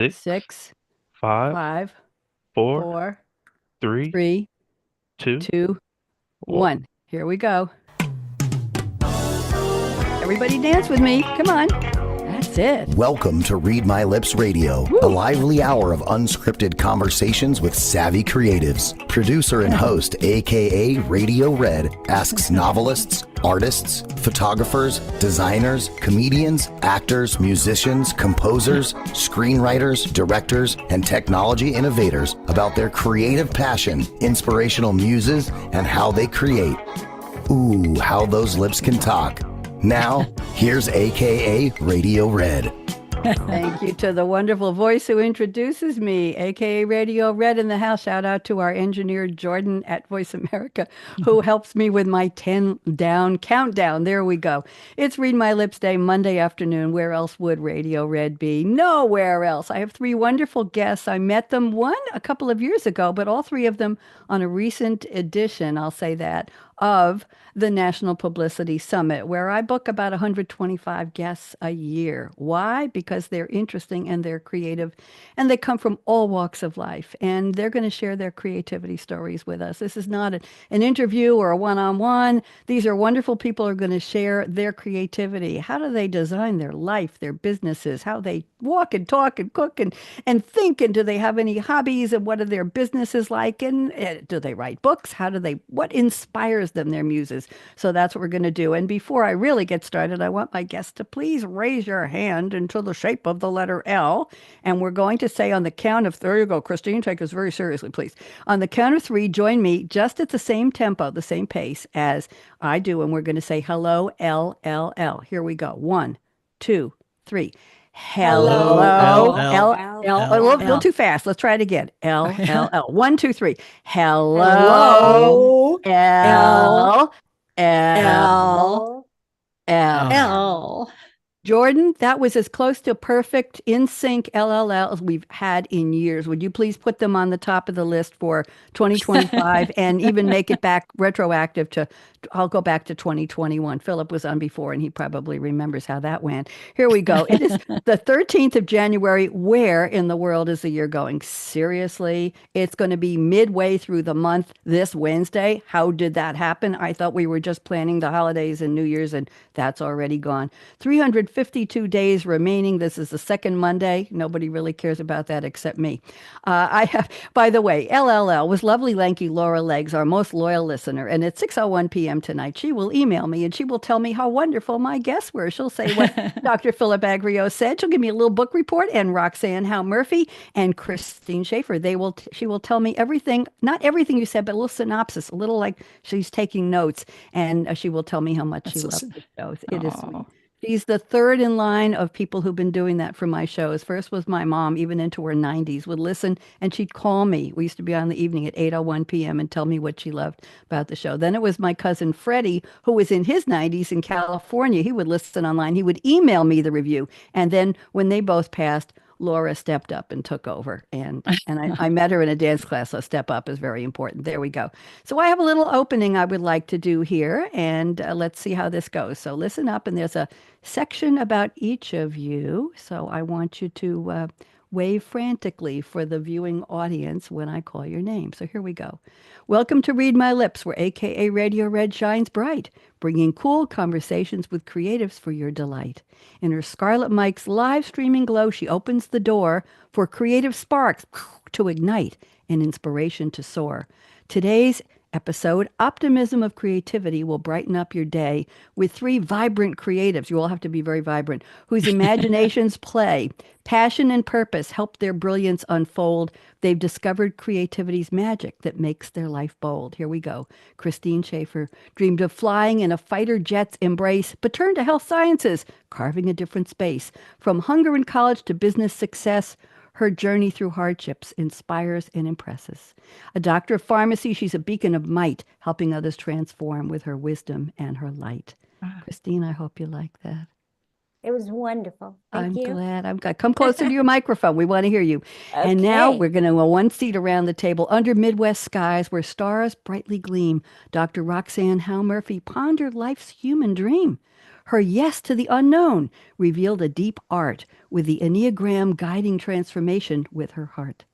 six, six, five, five, four, four, three, three, two, two, one. one. Here we go. Everybody dance with me. Come on. That's it. Welcome to Read My Lips Radio, a Woo. lively hour of unscripted conversations with savvy creatives. Producer and host, akaRadioRed, asks novelists, artists, photographers, designers, comedians, actors, musicians, composers, screenwriters, directors, and technology innovators about their creative passion, inspirational muses, and how they create. Ooh, how those lips can talk. Now, here's AKA Radio Red. Thank you to the wonderful voice who introduces me, aka Radio Red in the house. Shout out to our engineer Jordan at Voice America, who helps me with my 10 down countdown. There we go. It's Read My Lips Day, Monday afternoon. Where else would Radio Red be? Nowhere else. I have three wonderful guests. I met them, one a couple of years ago, but all three of them on a recent edition, I'll say that, of the National Publicity Summit, where I book about 125 guests a year. Why? Because they're interesting and they're creative and they come from all walks of life and they're going to share their creativity stories with us. This is not an interview or a one-on-one. These are wonderful people who are going to share their creativity. How do they design their life, their businesses, how they walk and talk and cook and think, and do they have any hobbies, and what are their businesses like, and do they write books? What inspires them, their muses? So that's what we're going to do. And before I really get started, I want my guests to please raise your hand into the shape of the letter L. And we're going to say on the count of, there you go, Christine, take this very seriously, please. On the count of three, join me just at the same tempo, the same pace as I do. And we're going to say hello, L, L, L. Here we go. 1, 2, 3. Hello, Hello, L, L, L, L, L, a little L. too fast. Let's try it again. L, L, L. 1, 2, 3. Hello, Hello, L, L, L, L, L. L. Jordan, that was as close to perfect in sync LLL as we've had in years. Would you please put them on the top of the list for 2025 and even make it back retroactive to, I'll go back to 2021. Philip was on before and he probably remembers how that went. Here we go. It is the 13th of January. Where in the world is the year going? Seriously, it's going to be midway through the month this Wednesday. How did that happen? I thought we were just planning the holidays and New Year's, and that's already gone. 352 days remaining. This is the second Monday. Nobody really cares about that except me. I have, by the way, LLL was lovely, lanky Laura Legs, our most loyal listener. And at 6:01 p.m. tonight, she will email me and she will tell me how wonderful my guests were. She'll say what Dr. Philip Agrios said. She'll give me a little book report, and Roxanne Howe-Murphy and Christine Schaffer. She will tell me everything, not everything you said, but a little synopsis, a little like she's taking notes, and she will tell me how much she That's so loved sad. the shows. It is sweet. Oh, She's the third in line of people who've been doing that for my shows. First was my mom, even into her 90s, would listen and she'd call me. We used to be on the evening at 8:01 p.m. and tell me what she loved about the show. Then it was my cousin Freddie, who was in his 90s in California. He would listen online. He would email me the review. And then when they both passed, Laura stepped up and took over. And I met her in a dance class, so step up is very important. There we go. So I have a little opening I would like to do here, and let's see how this goes. So listen up, and there's a section about each of you. So I want you to wave frantically for the viewing audience when I call your name. So here we go. Welcome to Read My Lips, where AKA Radio Red shines bright, bringing cool conversations with creatives for your delight. In her Scarlett Mike's live streaming glow, she opens the door for creative sparks to ignite and inspiration to soar. Today's episode, Optimism of Creativity, will brighten up your day with three vibrant creatives. You all have to be very vibrant, whose imaginations play. Passion and purpose help their brilliance unfold. They've discovered creativity's magic that makes their life bold. Here we go. Christine Schaffer dreamed of flying in a fighter jet's embrace, but turned to health sciences, carving a different space. From hunger in college to business success, her journey through hardships inspires and impresses. A doctor of pharmacy, she's a beacon of might, helping others transform with her wisdom and her light. Christine, I hope you like that. It was wonderful. Thank I'm you. glad. I'm glad. Come closer to your microphone. We want to hear you. And now Okay. we're going to go one seat around the table under Midwest skies where stars brightly gleam. Dr. Roxanne Howe-Murphy pondered life's human dream. Her yes to the unknown revealed a deep art with the Enneagram guiding transformation with her heart.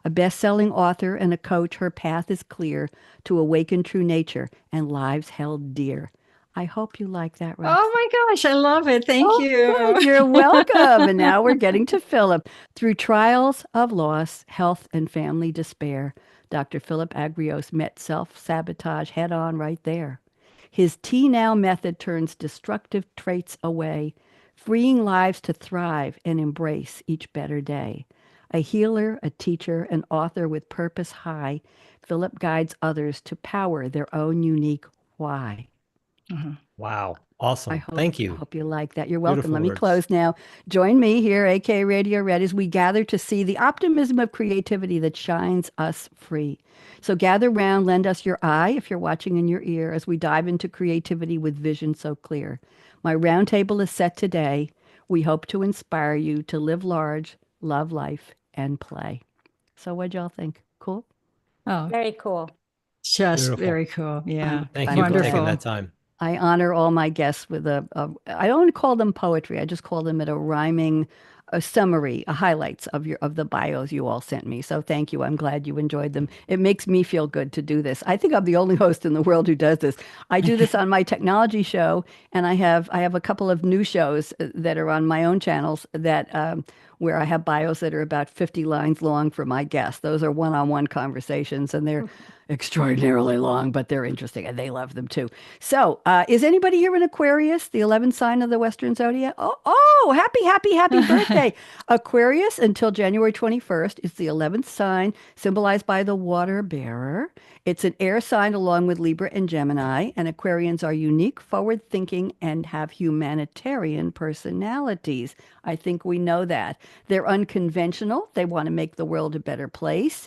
A best-selling author and a coach, her path is clear to awaken true nature and lives held dear. I hope you like that, Roxanne. Oh my gosh, I love it. Thank you. Good. You're welcome. And now we're getting to Philip. Through trials of loss, health, and family despair, Dr. Philip Agrios met self-sabotage head-on right there. His T Now method turns destructive traits away, freeing lives to thrive and embrace each better day. A healer, a teacher, an author with purpose high, Philip guides others to power their own unique why. Wow. Awesome. Thank I you. hope you like that. You're welcome. Beautiful Let me words. close now. Join me here, akaRadioRed, as we gather to see the optimism of creativity that shines us free. So gather round, lend us your eye if you're watching, and your ear as we dive into creativity with vision so clear. My roundtable is set today. We hope to inspire you to live large, love life, and play. So what'd y'all think? Cool? Oh, Very cool. just Beautiful. very cool. Yeah. Thank you for taking Wonderful. that time. I honor all my guests with I don't call them poetry. I just call them a rhyming, a summary, a highlights of the bios you all sent me. So thank you. I'm glad you enjoyed them. It makes me feel good to do this. I think I'm the only host in the world who does this. I do this on my technology show, and I have a couple of new shows that are on my own channels that where I have bios that are about 50 lines long for my guests. Those are one-on-one conversations, and they're extraordinarily long, but they're interesting, and they love them too. So, is anybody here an Aquarius, the 11th sign of the Western Zodiac? Oh, happy birthday. Aquarius until January 21st is the 11th sign, symbolized by the water bearer. It's an air sign along with Libra and Gemini, and Aquarians are unique, forward-thinking, and have humanitarian personalities. I think we know that. They're unconventional. They want to make the world a better place.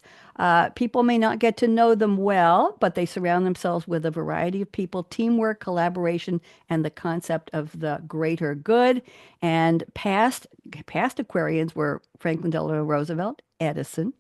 People may not get to know them well, but they surround themselves with a variety of people, teamwork, collaboration, and the concept of the greater good. And past Aquarians were Franklin Delano Roosevelt, Edison,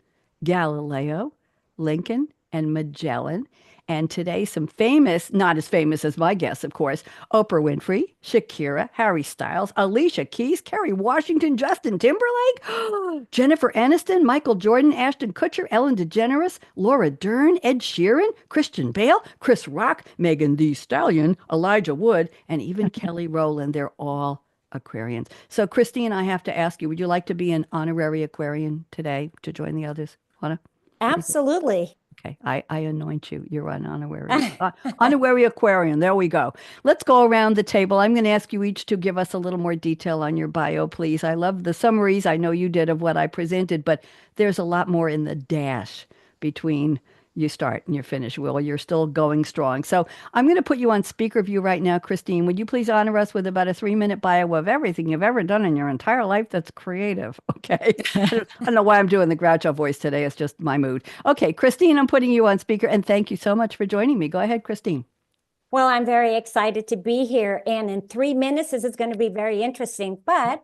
Galileo, Lincoln, and Magellan. And today, some famous, not as famous as my guests, of course, Oprah Winfrey, Shakira, Harry Styles, Alicia Keys, Kerry Washington, Justin Timberlake, Jennifer Aniston, Michael Jordan, Ashton Kutcher, Ellen DeGeneres, Laura Dern, Ed Sheeran, Christian Bale, Chris Rock, Megan Thee Stallion, Elijah Wood, and even Kelly Rowland. They're all Aquarians. So, Christine, I have to ask you, would you like to be an honorary Aquarian today to join the others? Wanna? Absolutely. Okay, I anoint you. You're an honorary Aquarian. There we go. Let's go around the table. I'm going to ask you each to give us a little more detail on your bio, please. I love the summaries. I know you did of what I presented, but there's a lot more in the dash between you start and you finish, Will. You're still going strong. So I'm going to put you on speaker view right now, Christine. Would you please honor us with about a 3-minute bio of everything you've ever done in your entire life that's creative? Okay. I don't know why I'm doing the Groucho voice today. It's just my mood. Okay, Christine, I'm putting you on speaker, and thank you so much for joining me. Go ahead, Christine. Well, I'm very excited to be here. And in 3 minutes, this is going to be very interesting. But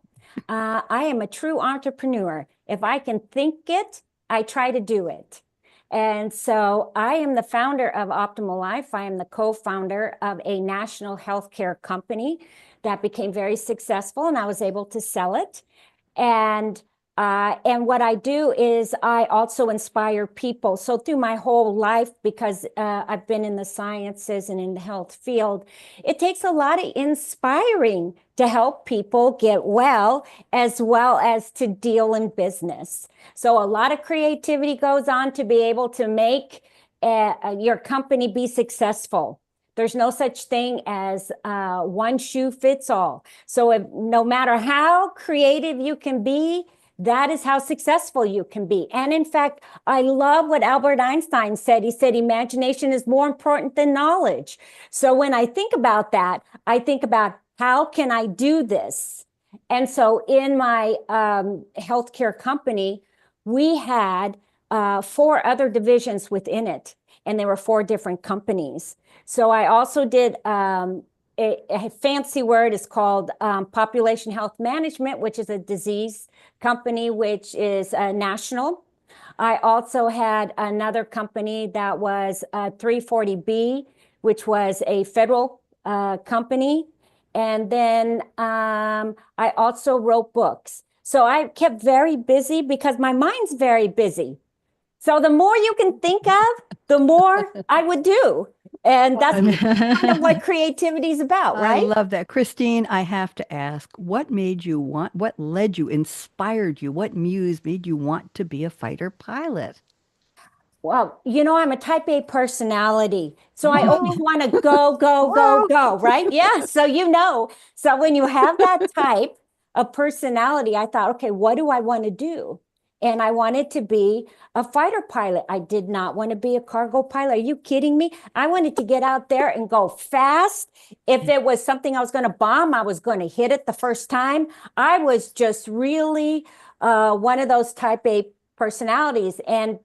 I am a true entrepreneur. If I can think it, I try to do it. And so I am the founder of Optimal Life. I am the co-founder of a national healthcare company that became very successful, and I was able to sell it. And what I do is I also inspire people. So through my whole life, because I've been in the sciences and in the health field, it takes a lot of inspiring to help people get well as to deal in business. So a lot of creativity goes on to be able to make your company be successful. There's no such thing as one shoe fits all. So no matter how creative you can be, that is how successful you can be. And in fact, I love what Albert Einstein said. He said, imagination is more important than knowledge. So when I think about that, I think about how can I do this? And so in my healthcare company, we had 4 other divisions within it, and there were 4 different companies. So I also did a fancy word is called Population Health Management, which is a disease company, which is national. I also had another company that was 340B, which was a federal company. And then I also wrote books. So I kept very busy because my mind's very busy. So the more you can think of, the more I would do. And that's kind of what creativity is about, right? I love that. Christine, I have to ask, what made you want, what led you, inspired you, what muse made you want to be a fighter pilot? Well, I'm a type A personality. So I always want to go, go, go, go, right? Yeah. So, so when you have that type of personality, I thought, okay, what do I want to do? And I wanted to be a fighter pilot. I did not want to be a cargo pilot. Are you kidding me? I wanted to get out there and go fast. If it was something I was going to bomb, I was going to hit it the first time. I was just really one of those type A personalities. And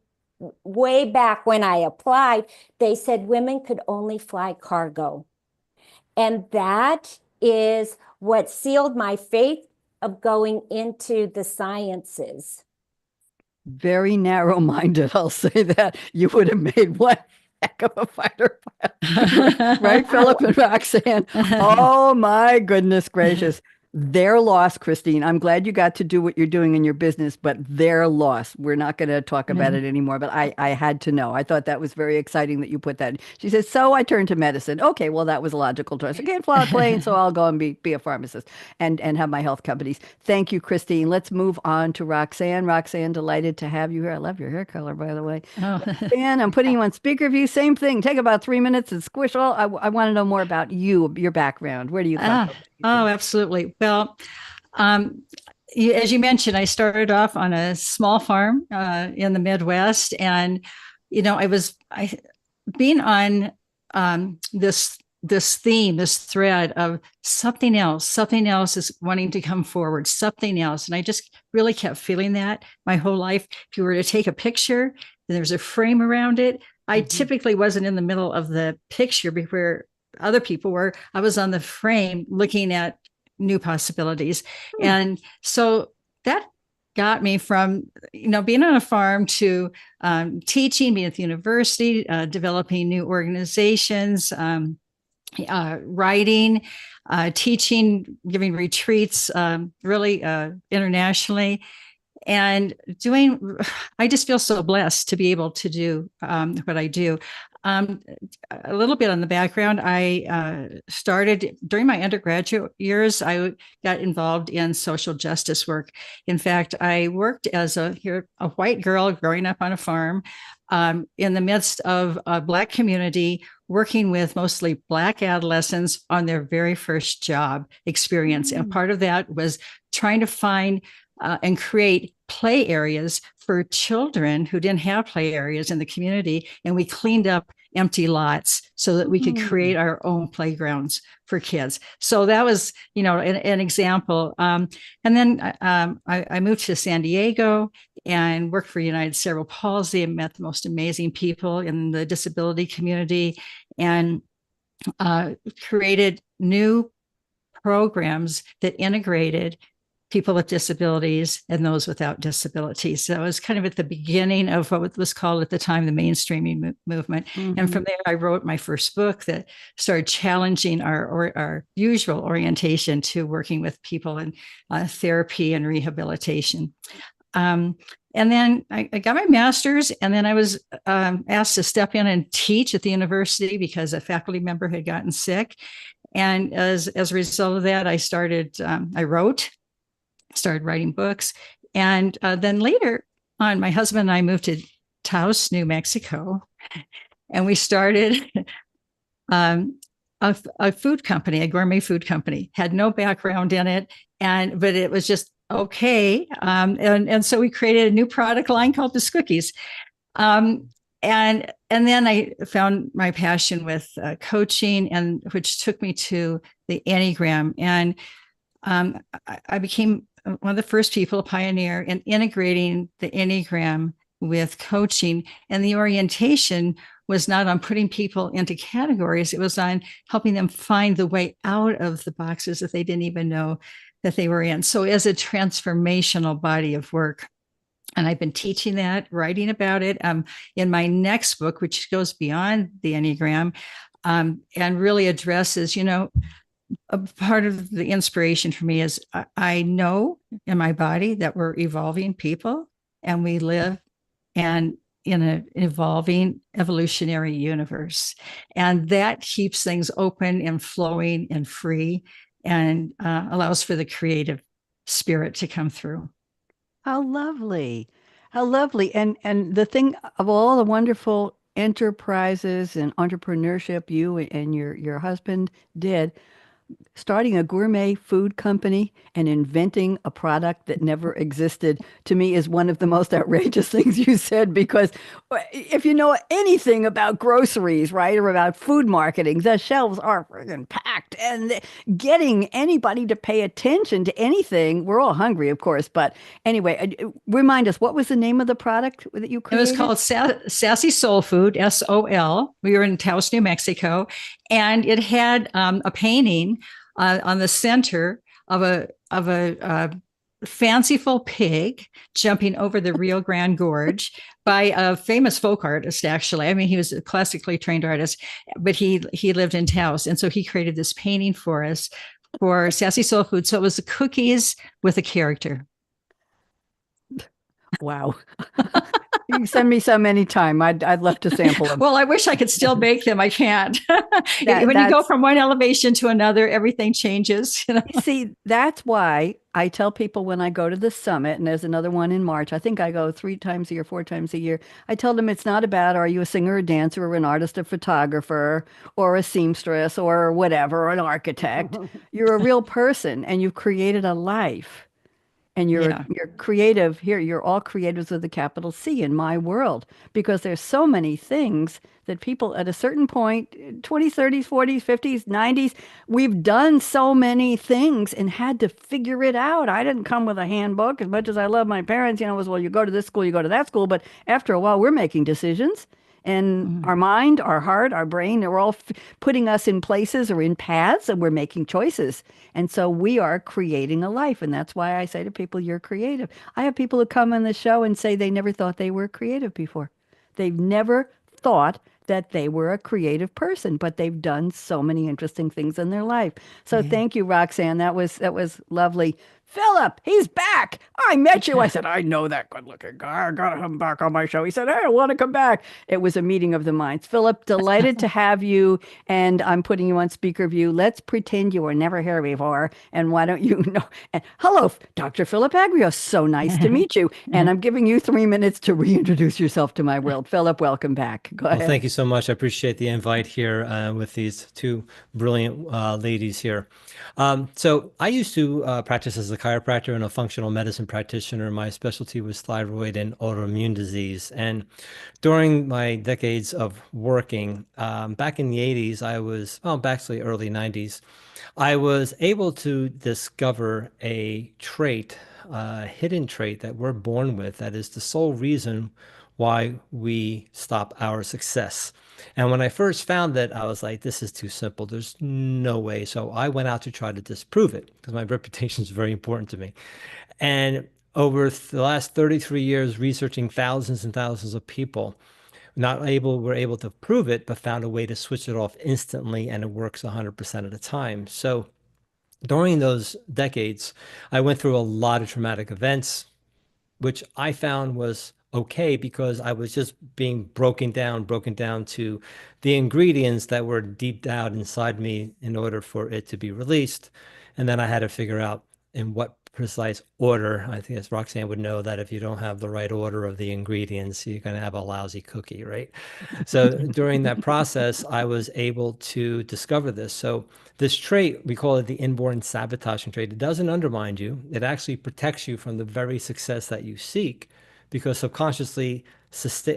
way back when I applied, they said women could only fly cargo. And that is what sealed my fate of going into the sciences. Very narrow-minded, I'll say that. You would have made one heck of a fighter pilot. Right, Philip and Roxanne? Oh, my goodness gracious. Their loss, Christine. I'm glad you got to do what you're doing in your business, but their loss. We're not going to talk about it anymore, but I had to know. I thought that was very exciting that you put that in. She says, so I turned to medicine. Okay, well, that was a logical choice. I can't fly a plane, so I'll go and be a pharmacist and have my health companies. Thank you, Christine. Let's move on to Roxanne. Roxanne, delighted to have you here. I love your hair color, by the way. Roxanne, I'm putting you on speaker view. Same thing. Take about 3 minutes and squish all. I want to know more about you, your background. Where do you come from? Oh, absolutely. Well, as you mentioned, I started off on a small farm in the Midwest, and I being on this theme, this thread of something else is wanting to come forward, something else, and I just really kept feeling that my whole life. If you were to take a picture, then there's a frame around it. I typically wasn't in the middle of the picture before other people were. I was on the frame looking at new possibilities. And so that got me from, being on a farm to teaching, being at the university, developing new organizations, writing, teaching, giving retreats, really internationally. And I just feel so blessed to be able to do what I do. A little bit on the background, I started during my undergraduate years, I got involved in social justice work. In fact, I worked as a white girl growing up on a farm in the midst of a Black community, working with mostly Black adolescents on their very first job experience. And part of that was trying to find and create play areas for children who didn't have play areas in the community. And we cleaned up empty lots so that we could create our own playgrounds for kids. So that was, an example. And then I moved to San Diego and worked for United Cerebral Palsy and met the most amazing people in the disability community and created new programs that integrated people with disabilities and those without disabilities. So it was kind of at the beginning of what was called at the time the mainstreaming movement. And from there, I wrote my first book that started challenging our usual orientation to working with people in therapy and rehabilitation. And then I got my master's, and then I was asked to step in and teach at the university because a faculty member had gotten sick. And as a result of that, I started writing books. And then later on, my husband and I moved to Taos, New Mexico, and we started a food company, a gourmet food company. Had no background in it, but it was just okay. And so we created a new product line called Bisquickies. And then I found my passion with coaching, which took me to the Enneagram. And I became one of the first people, a pioneer in integrating the Enneagram with coaching. And the orientation was not on putting people into categories. It was on helping them find the way out of the boxes that they didn't even know that they were in. So as a transformational body of work. And I've been teaching that, writing about it in my next book, which goes beyond the Enneagram and really addresses, a part of the inspiration for me is I know in my body that we're evolving people and we live and in an evolving evolutionary universe. And that keeps things open and flowing and free and allows for the creative spirit to come through. How lovely. How lovely. And the thing of all the wonderful enterprises and entrepreneurship you and your husband did, starting a gourmet food company and inventing a product that never existed, to me, is one of the most outrageous things you said, because if you know anything about groceries, right, or about food marketing, the shelves are friggin' packed, and getting anybody to pay attention to anything, we're all hungry, of course, but anyway, remind us, what was the name of the product that you It created? was called Sassy Soul Food, SOL. We were in Taos, New Mexico, and it had a painting on the center of a fanciful pig jumping over the Rio Grande Gorge by a famous folk artist. Actually, I mean, he was a classically trained artist, but he lived in Taos, and so he created this painting for us for Sassy Soul Food. So it was the cookies with a character. Wow. You can send me some anytime. I'd love to sample them. Well, I wish I could still bake them. I can't. When you go from one elevation to another, everything changes. You know? See, that's why I tell people when I go to the summit, and there's another one in March, I think I go 3 times a year, 4 times a year. I tell them it's not about, are you a singer or dancer or an artist, a photographer or a seamstress or whatever, or an architect. You're a real person and you've created a life. And you're creative here. You're all creatives with a capital C in my world, because there's so many things that people at a certain point, 20s, 30s, 40s, 50s, 90s, we've done so many things and had to figure it out. I didn't come with a handbook. As much as I love my parents, it was, well, you go to this school, you go to that school. But after a while, we're making decisions. And our mind, our heart, our brain, they're all putting us in places or in paths, and we're making choices. And so we are creating a life. And that's why I say to people, you're creative. I have people who come on the show and say they never thought they were creative before. They've never thought that they were a creative person, but they've done so many interesting things in their life. So thank you, Roxanne. That was lovely. Philip, he's back. I met you. I said, I know that good-looking guy. I got him back on my show. He said, hey, I want to come back. It was a meeting of the minds. Philip, delighted to have you, and I'm putting you on speaker view. Let's pretend you were never here before, and why don't you know? And hello, Dr. Philip Agrios. So nice to meet you. And I'm giving you 3 minutes to reintroduce yourself to my world. Philip, welcome back. Go ahead. Well, thank you so much. I appreciate the invite here with these 2 brilliant ladies here. So I used to practice as a chiropractor and a functional medicine practitioner. My specialty was thyroid and autoimmune disease. And during my decades of working, back in the 80s, actually early 90s, I was able to discover a trait, a hidden trait that we're born with, that is the sole reason why we stop our success. And when I first found that, I was like, this is too simple. There's no way. So I went out to try to disprove it, because my reputation is very important to me. And over the last 33 years, researching thousands and thousands of people, were able to prove it, but found a way to switch it off instantly, and it works 100% of the time. So during those decades, I went through a lot of traumatic events, which I found was okay, because I was just being broken down to the ingredients that were deep down inside me in order for it to be released. And then I had to figure out in what precise order. I think, as Roxanne would know, that if you don't have the right order of the ingredients, you're going to have a lousy cookie, right? So during that process, I was able to discover this. So this trait, we call it the inborn sabotaging trait. It doesn't undermine you. It actually protects you from the very success that you seek, because subconsciously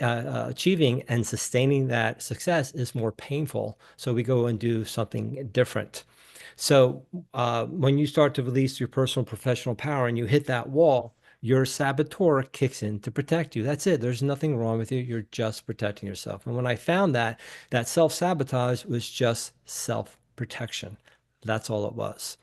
achieving and sustaining that success is more painful. So we go and do something different. So when you start to release your personal professional power and you hit that wall, your saboteur kicks in to protect you. That's it. There's nothing wrong with you. You're just protecting yourself. And when I found that self-sabotage was just self-protection. That's all it was.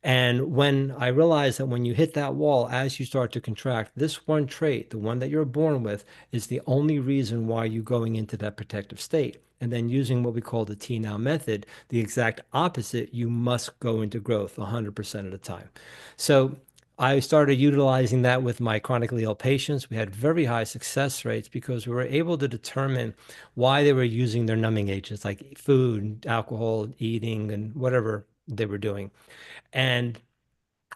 And when I realized that when you hit that wall, as you start to contract, this one trait, the one that you're born with, is the only reason why you're going into that protective state. And then using what we call the T now method, the exact opposite, you must go into growth 100% of the time. So I started utilizing that with my chronically ill patients. We had very high success rates because we were able to determine why they were using their numbing agents like food, alcohol, eating, and whatever they were doing. And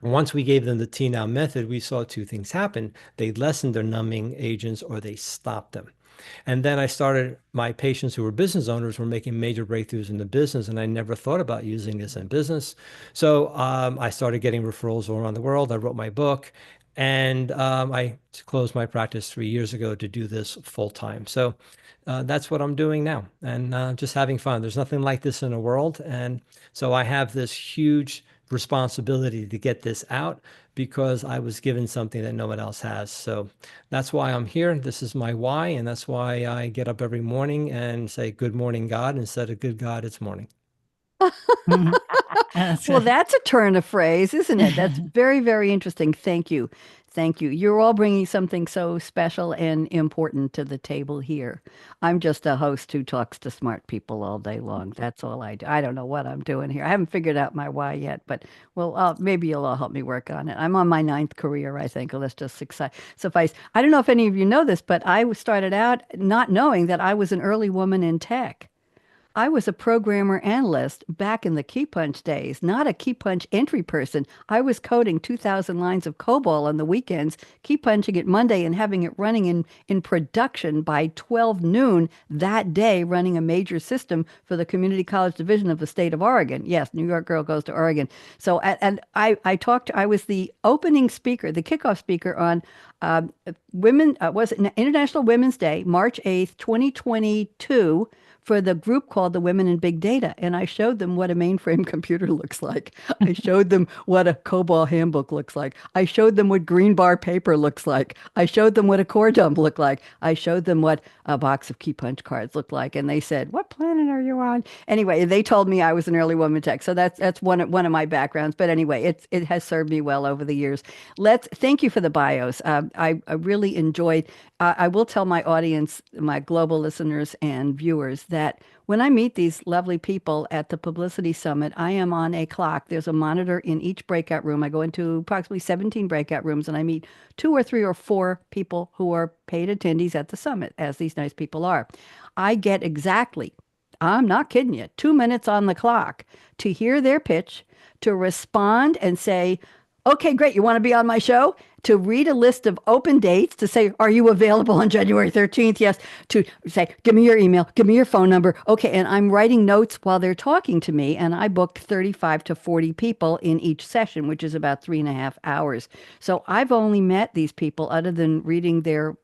once we gave them the T now method, we saw two things happen. They lessened their numbing agents or they stopped them. And then I started, my patients who were business owners were making major breakthroughs in the business, and I never thought about using this in business. So I started getting referrals all around the world. I wrote my book, and I closed my practice 3 years ago to do this full time. So that's what I'm doing now, and just having fun. There's nothing like this in the world. And so I have this huge responsibility to get this out because I was given something that no one else has. So that's why I'm here. This is my why. And that's why I get up every morning and say, good morning, God, instead of good God, it's morning. Well, that's a turn of phrase, isn't it? That's very, very interesting. Thank you. Thank you. You're all bringing something so special and important to the table here. I'm just a host who talks to smart people all day long. That's all I do. I don't know what I'm doing here. I haven't figured out my why yet, but well, maybe you'll all help me work on it. I'm on my 9th career, I think. Let's just suffice. I don't know if any of you know this, but I started out not knowing that I was an early woman in tech. I was a programmer analyst back in the key punch days, not a key punch entry person. I was coding 2,000 lines of COBOL on the weekends, key punching it Monday and having it running in production by 12 noon that day, running a major system for the Community College Division of the state of Oregon. Yes, New York girl goes to Oregon. So, and I was the opening speaker, the kickoff speaker on was it International Women's Day, March 8th, 2022, for the group called the Women in Big Data. And I showed them what a mainframe computer looks like. I showed them what a COBOL handbook looks like. I showed them what green bar paper looks like. I showed them what a core dump looked like. I showed them what a box of key punch cards looked like. And they said, what planet are you on? Anyway, they told me I was an early woman tech. So that's one of my backgrounds. But anyway, it has served me well over the years. Thank you for the bios. I really enjoyed. I will tell my audience, my global listeners and viewers, that when I meet these lovely people at the Publicity Summit, I am on a clock. There's a monitor in each breakout room. I go into approximately 17 breakout rooms, and I meet 2 or 3 or 4 people who are paid attendees at the summit, as these nice people are. I get exactly, I'm not kidding you, 2 minutes on the clock to hear their pitch, to respond and say, okay, great, you want to be on my show? To read a list of open dates, to say, are you available on January 13th? Yes. To say, give me your email, give me your phone number. Okay, and I'm writing notes while they're talking to me, and I booked 35 to 40 people in each session, which is about 3.5 hours. So I've only met these people, other than reading their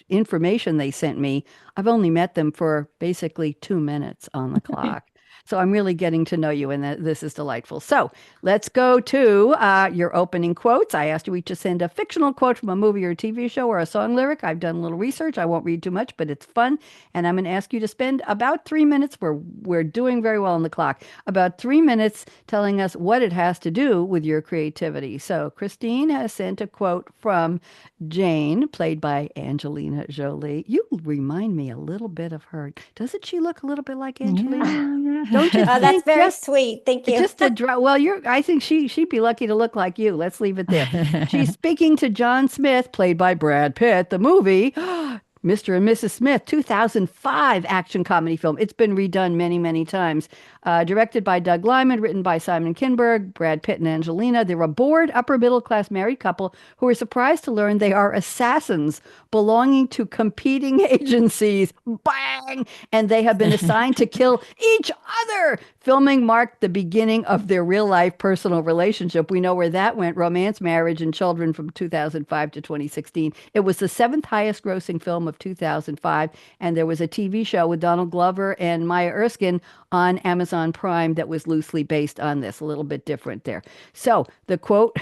information they sent me, I've only met them for basically 2 minutes on the clock. So I'm really getting to know you, and this is delightful. So let's go to your opening quotes. I asked you each to send a fictional quote from a movie or a TV show or a song lyric. I've done a little research. I won't read too much, but it's fun. And I'm going to ask you to spend about 3 minutes. We're doing very well on the clock. About 3 minutes telling us what it has to do with your creativity. So Christine has sent a quote from Jane, played by Angelina Jolie. You remind me a little bit of her. Doesn't she look a little bit like Angelina? Don't you Oh, that's think? very sweet. Thank you. Just well, I think she'd be lucky to look like you. Let's leave it there. She's speaking to John Smith, played by Brad Pitt, the movie Mr. and Mrs. Smith, 2005 action comedy film. It's been redone many, many times. Directed by Doug Liman, written by Simon Kinberg, Brad Pitt and Angelina. They're a bored, upper middle class married couple who are surprised to learn they are assassins belonging to competing agencies. Bang! And they have been assigned to kill each other. Filming marked the beginning of their real life personal relationship. We know where that went. Romance, Marriage, and Children from 2005 to 2016. It was the 7th highest grossing film of 2005. And there was a TV show with Donald Glover and Maya Erskine on Amazon Prime that was loosely based on this, a little bit different there. So the quote,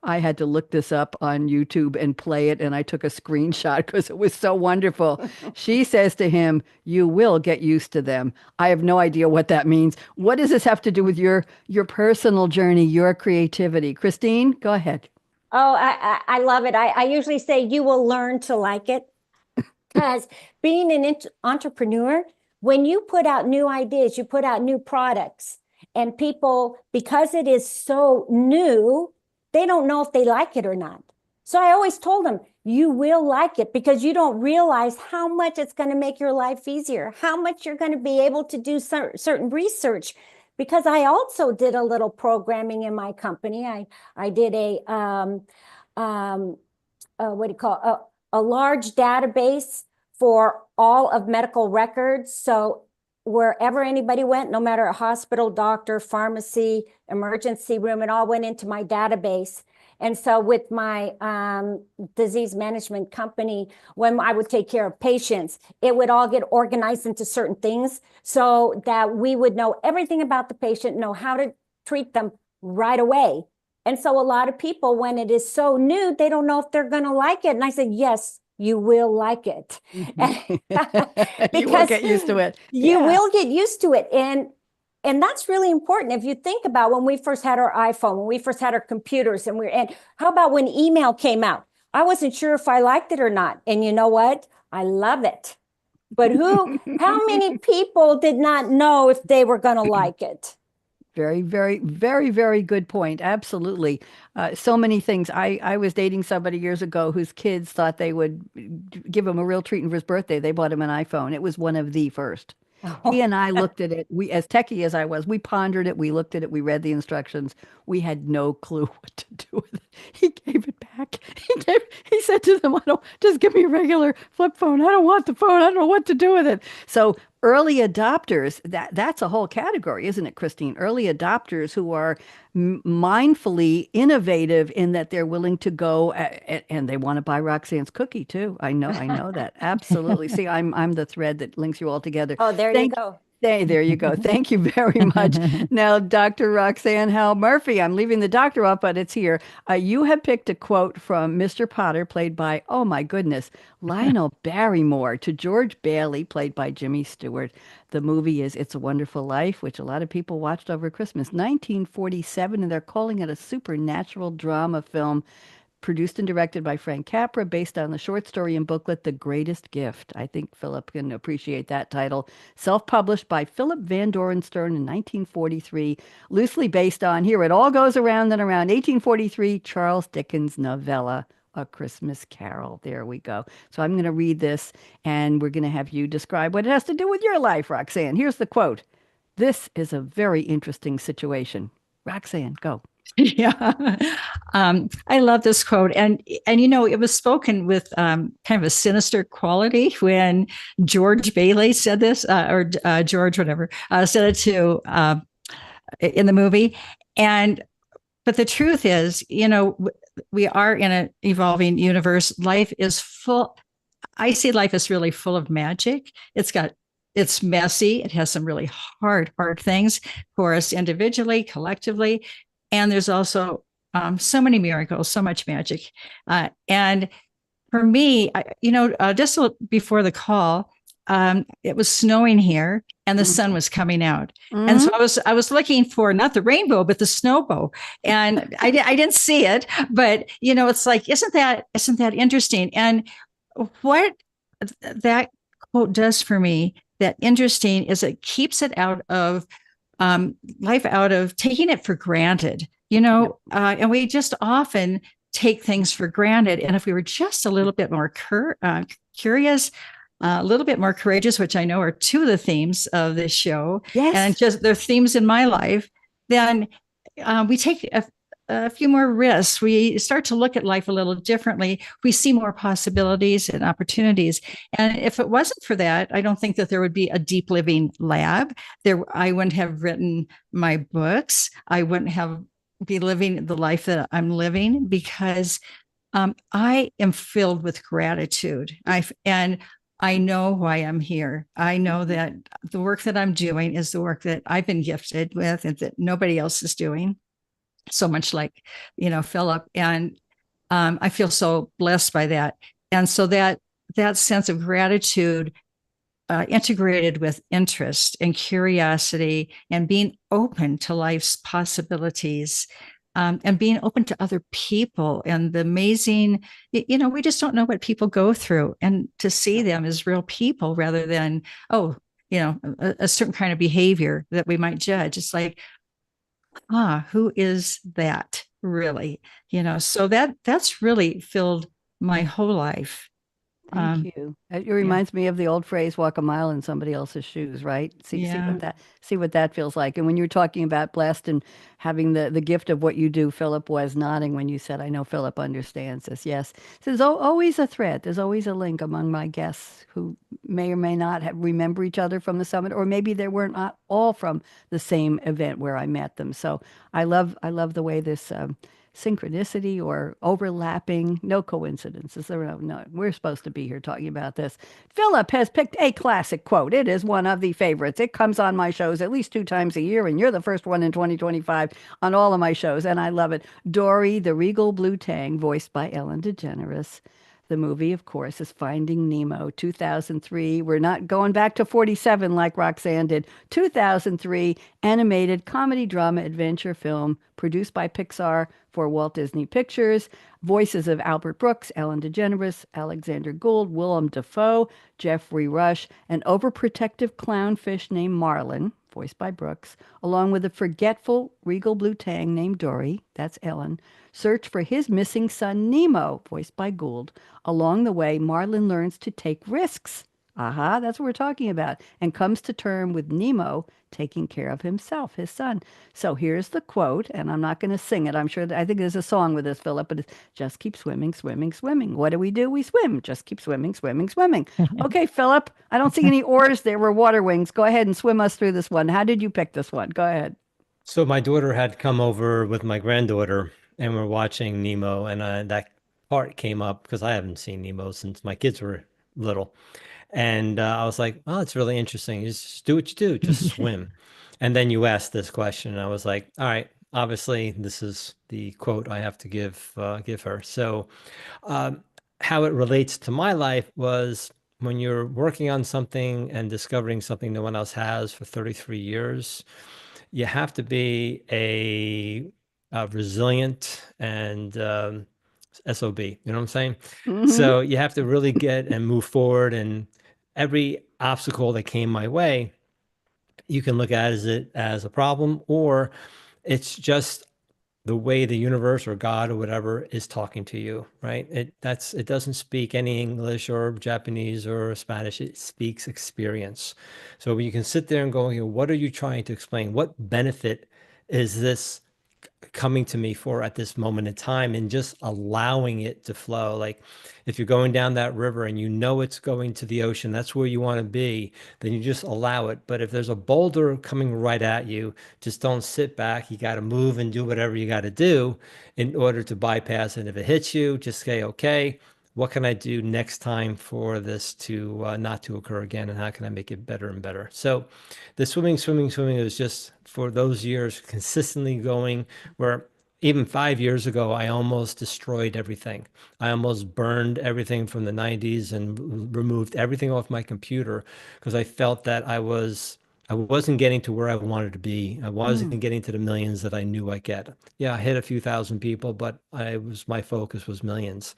I had to look this up on YouTube and play it, and I took a screenshot because it was so wonderful. She says to him, "You will get used to them." I have no idea what that means. What does this have to do with your personal journey, your creativity? Christine, go ahead. Oh, I love it. I usually say you will learn to like it, because being an entrepreneur, when you put out new ideas, you put out new products, and people, because it is so new, they don't know if they like it or not. So I always told them, you will like it, because you don't realize how much it's going to make your life easier, how much you're going to be able to do certain research. Because I also did a little programming in my company. I did what do you call a large database for all of medical records. So wherever anybody went, no matter a hospital, doctor, pharmacy, emergency room, it all went into my database. And so with my disease management company, when I would take care of patients, it would all get organized into certain things so that we would know everything about the patient, know how to treat them right away. And so a lot of people, when it is so new, they don't know if they're going to like it. And I said, yes, you will like it. You will get used to it. You will get used to it. And that's really important. If you think about when we first had our iPhone, when we first had our computers, and how about when email came out? I wasn't sure if I liked it or not. And you know what? I love it. But how many people did not know if they were going to like it? Very, very, very, very good point. Absolutely. So many things. I was dating somebody years ago whose kids thought they would give him a real treat for his birthday. They bought him an iPhone. It was one of the first. He and I looked at it. We, as techie as I was, we pondered it. We looked at it. We read the instructions. We had no clue what to do with it. He gave it back. He said to them, "I don't, just give me a regular flip phone. I don't want the phone. I don't know what to do with it." So early adopters, that's a whole category, isn't it, Christine? Early adopters who are mindfully innovative in that they're willing to go and they want to buy Roxanne's cookie too. I know that. Absolutely. See, I'm the thread that links you all together. Oh, there you go. There you go. Thank you very much. Now, Dr. Roxanne Howe-Murphy, I'm leaving the doctor off, but it's here. You have picked a quote from Mr. Potter, played by, oh my goodness, Lionel Barrymore, to George Bailey, played by Jimmy Stewart. The movie is It's a Wonderful Life, which a lot of people watched over Christmas, 1947, and they're calling it a supernatural drama film. Produced and directed by Frank Capra, based on the short story and booklet, The Greatest Gift. I think Philip can appreciate that title. Self-published by Philip Van Dorenstern in 1943, loosely based on, here it all goes around and around, 1843, Charles Dickens' novella, A Christmas Carol. There we go. So I'm going to read this, and we're going to have you describe what it has to do with your life, Roxanne. Here's the quote. "This is a very interesting situation." Roxanne, go. Yeah. I love this quote. And it was spoken with kind of a sinister quality when George Bailey said this, or George, whatever, said it to in the movie. But the truth is, we are in an evolving universe. Life is full. I see life as really full of magic. It's messy. It has some really hard things for us individually, collectively. And there's also so many miracles, so much magic. And for me, just before the call, it was snowing here and the sun was coming out. Mm-hmm. And so I was looking for not the rainbow, but the snowbow. And I didn't see it, but it's like, isn't that interesting? And what that quote does for me, that interesting, is it keeps it out of life, out of taking it for granted, and we just often take things for granted. And if we were just a little bit more curious, a little bit more courageous, which I know are two of the themes of this show, and just they're themes in my life, then we take a few more risks. We start to look at life a little differently. We see more possibilities and opportunities. And if it wasn't for that, I don't think that there would be a Deep Living Lab. I wouldn't have written my books. I wouldn't be living the life that I'm living, because I am filled with gratitude. And I know why I'm here. I know that the work that I'm doing is the work that I've been gifted with and that nobody else is doing. So much like, Philip. And I feel so blessed by that. And so that sense of gratitude integrated with interest and curiosity and being open to life's possibilities, and being open to other people and the amazing, we just don't know what people go through, and to see them as real people rather than, a certain kind of behavior that we might judge. It's like, who is that really? So that's really filled my whole life. Thank you. It reminds me of the old phrase, walk a mile in somebody else's shoes, right? See what that feels like. And when you're talking about blessed and having the gift of what you do, Philip was nodding when you said, I know Philip understands this. Yes. So there's always a thread. There's always a link among my guests who may or may not remember each other from the summit, or maybe they weren't not all from the same event where I met them. So I love the way this synchronicity or overlapping, no coincidences. No, we're supposed to be here talking about this. Philip has picked a classic quote. It is one of the favorites. It comes on my shows at least 2 times a year, and you're the first one in 2025 on all of my shows, and I love it. Dory, the Regal Blue Tang, voiced by Ellen DeGeneres. The movie, of course, is Finding Nemo, 2003. We're not going back to 47 like Roxanne did. 2003 animated comedy drama adventure film produced by Pixar for Walt Disney Pictures. Voices of Albert Brooks, Ellen DeGeneres, Alexander Gould, Willem Dafoe, Jeffrey Rush, an overprotective clownfish named Marlin, voiced by Brooks, along with a forgetful Regal Blue Tang named Dory, that's Ellen, search for his missing son Nemo, voiced by Gould. Along the way, Marlin learns to take risks. Aha, that's what we're talking about. And comes to term with Nemo taking care of himself, his son. So here's the quote, and I'm not going to sing it. I think there's a song with this, Philip, but it's just keep swimming, swimming, swimming. What do? We swim. Just keep swimming, swimming, swimming. Okay, Philip, I don't see any oars. There were water wings. Go ahead and swim us through this one. How did you pick this one? Go ahead. So my daughter had come over with my granddaughter, and we're watching Nemo, and that part came up because I haven't seen Nemo since my kids were little. And I was like, oh, it's really interesting. You just do what you do, just swim. And then you asked this question, and I was like, all right, obviously this is the quote I have to give her. So how it relates to my life was when you're working on something and discovering something no one else has for 33 years, you have to be a resilient and SOB, you know what I'm saying? Mm-hmm. So you have to really get and move forward, and every obstacle that came my way, you can look at it as a problem, or it's just the way the universe or God or whatever is talking to you, right? It doesn't speak any English or Japanese or Spanish. It speaks experience. So you can sit there and go, what are you trying to explain? What benefit is this coming to me for at this moment in time, and just allowing it to flow? Like if you're going down that river and you know it's going to the ocean, that's where you want to be, then you just allow it. But if there's a boulder coming right at you, just don't sit back. You got to move and do whatever you got to do in order to bypass it. If it hits you, just say, okay, what can I do next time for this to not to occur again, and how can I make it better and better? So the swimming is just for those years consistently going, where even 5 years ago, I almost destroyed everything. I almost burned everything from the 90s and removed everything off my computer because I felt that I wasn't getting to where I wanted to be. I wasn't getting to the millions that I knew I'd get. Yeah, I hit a few thousand people, but my focus was millions.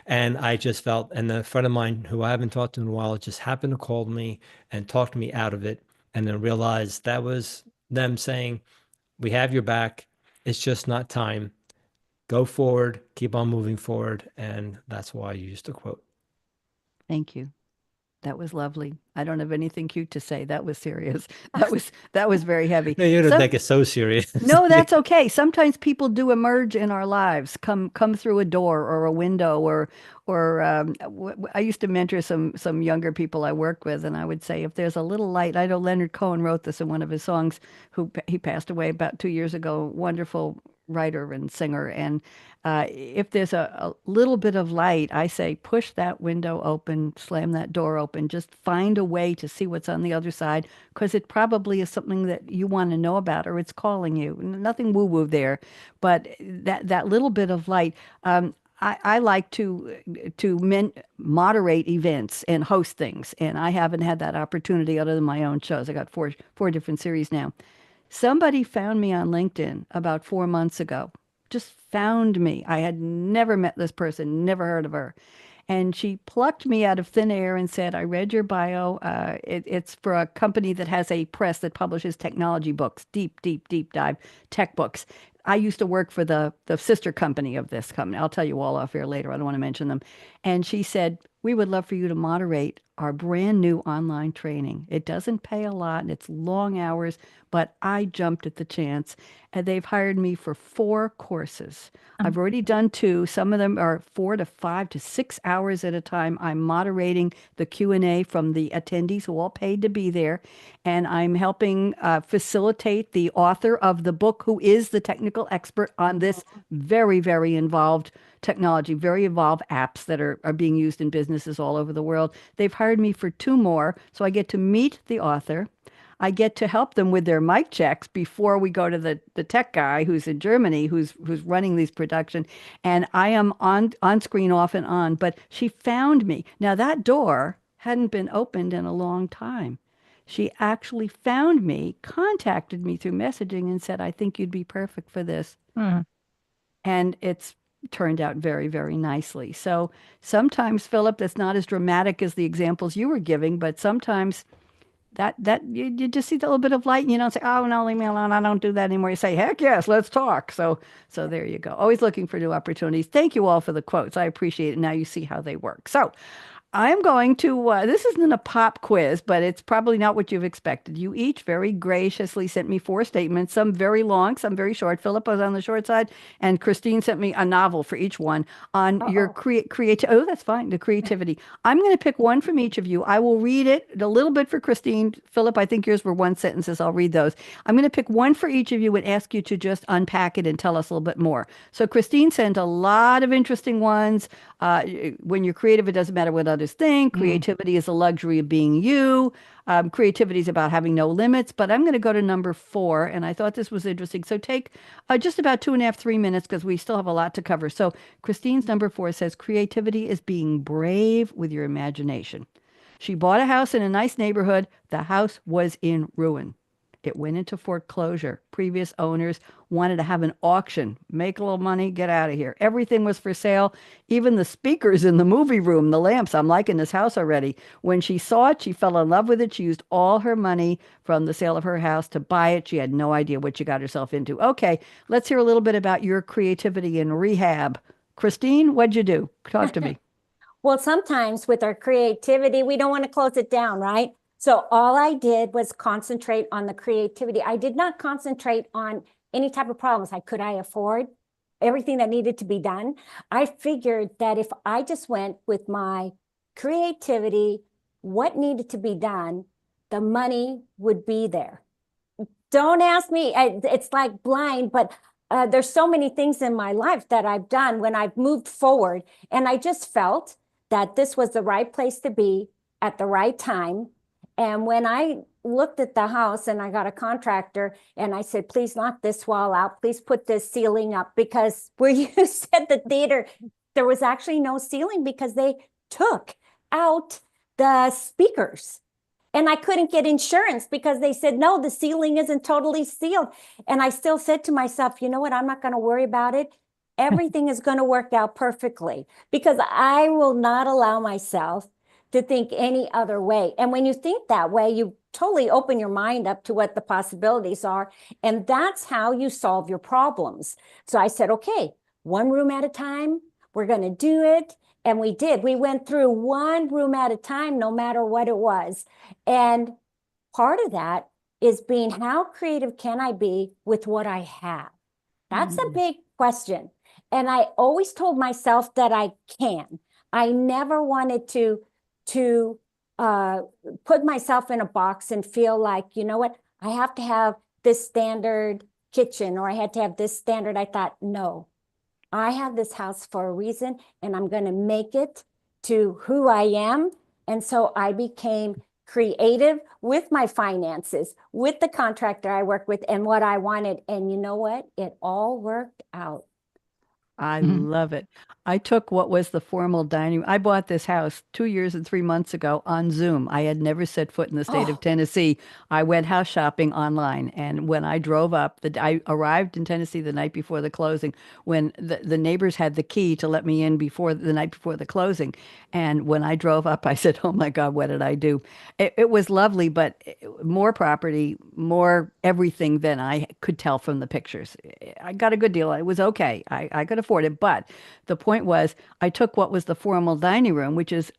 And I just felt, and a friend of mine who I haven't talked to in a while just happened to call me and talk me out of it. And then realized that was them saying, we have your back. It's just not time. Go forward, keep on moving forward. And that's why I used the quote. Thank you. That was lovely. I don't have anything cute to say. That was serious. That was very heavy. No, you don't take it so serious. No, that's okay. Sometimes people do emerge in our lives, come through a door or a window, or I used to mentor some younger people I worked with, and I would say if there's a little light. I know Leonard Cohen wrote this in one of his songs. He passed away about 2 years ago. Wonderful writer and singer. And if there's a little bit of light, I say push that window open, slam that door open, just find a way to see what's on the other side, because it probably is something that you want to know about, or it's calling you. Nothing woo-woo there, but that little bit of light. I like to moderate events and host things, and I haven't had that opportunity other than my own shows. I got four different series now. Somebody found me on LinkedIn about 4 months ago. Just found me. I had never met this person, never heard of her. And she plucked me out of thin air and said, I read your bio. It's for a company that has a press that publishes technology books, deep dive tech books. I used to work for the sister company of this company. I'll tell you all off air later. I don't want to mention them. And she said, we would love for you to moderate our brand new online training. It doesn't pay a lot and it's long hours, but I jumped at the chance, and they've hired me for 4 courses. I've already done 2. Some of them are 4 to 5 to 6 hours at a time. I'm moderating the Q&A from the attendees who all paid to be there, and I'm helping facilitate the author of the book, who is the technical expert on this very, very involved technology, very evolved apps that are being used in businesses all over the world. They've hired me for 2 more, so I get to meet the author. I get to help them with their mic checks before we go to the tech guy who's in Germany, who's running these production. And I am on screen off and on, but she found me. Now that door hadn't been opened in a long time. She actually found me, contacted me through messaging and said, I think you'd be perfect for this. And it's turned out very, very nicely. So sometimes, Philip, that's not as dramatic as the examples you were giving, but sometimes that you just see the little bit of light and you don't say, oh, no, leave me alone. I don't do that anymore. You say, heck yes, let's talk. So there you go. Always looking for new opportunities. Thank you all for the quotes. I appreciate it. Now you see how they work. So I'm going to, this isn't a pop quiz, but it's probably not what you've expected. You each very graciously sent me 4 statements, some very long, some very short. Philip was on the short side, and Christine sent me a novel for each one on your creativity. Oh, that's fine, the creativity. I'm going to pick one from each of you. I will read it a little bit for Christine. Philip, I think yours were 1 sentences. I'll read those. I'm going to pick one for each of you and ask you to just unpack it and tell us a little bit more. So Christine sent a lot of interesting ones. When you're creative, it doesn't matter what others think. Creativity is a luxury of being you. Creativity is about having no limits. But I'm going to go to number 4, and I thought this was interesting. So take just about 2.5, 3 minutes, because we still have a lot to cover. So Christine's number 4 says, creativity is being brave with your imagination. She bought a house in a nice neighborhood. The house was in ruin. It went into foreclosure. Previous owners wanted to have an auction, make a little money, get out of here. Everything was for sale, even the speakers in the movie room, the lamps. I'm liking this house already. When she saw it, she fell in love with it. She used all her money from the sale of her house to buy it. She had no idea what she got herself into. Okay, let's hear a little bit about your creativity in rehab. Christine, what'd you do? Talk to me. Well, sometimes with our creativity, we don't want to close it down, right? So all I did was concentrate on the creativity. I did not concentrate on any type of problems. Could I afford everything that needed to be done? I figured that if I just went with my creativity, what needed to be done, the money would be there. Don't ask me. It's like blind, but there's so many things in my life that I've done when I've moved forward. And I just felt that this was the right place to be at the right time. And when I looked at the house and I got a contractor and I said, please knock this wall out, please put this ceiling up, because where you said the theater, there was actually no ceiling because they took out the speakers. And I couldn't get insurance because they said, no, the ceiling isn't totally sealed. And I still said to myself, you know what, I'm not going to worry about it. Everything is going to work out perfectly, because I will not allow myself to think any other way. And when you think that way, you totally open your mind up to what the possibilities are. And that's how you solve your problems. So I said, okay, 1 room at a time, we're going to do it. And we did. We went through 1 room at a time, no matter what it was. And part of that is being, how creative can I be with what I have? That's a big question. And I always told myself that I can. I never wanted to put myself in a box and feel like, you know what, I have to have this standard kitchen or I had to have this standard. I thought, no, I have this house for a reason and I'm going to make it to who I am. And so I became creative with my finances, with the contractor I worked with and what I wanted. And you know what? It all worked out. I love it. I took what was the formal dining room. I bought this house 2 years and 3 months ago on Zoom. I had never set foot in the state of Tennessee. I went house shopping online. And when I drove up, I arrived in Tennessee the night before the closing, when the neighbors had the key to let me in before the night before the closing. And when I drove up, I said, oh my God, what did I do? It was lovely, but more property, more everything than I could tell from the pictures. I got a good deal. It was okay. I could afford it. But the point was, I took what was the formal dining room, which is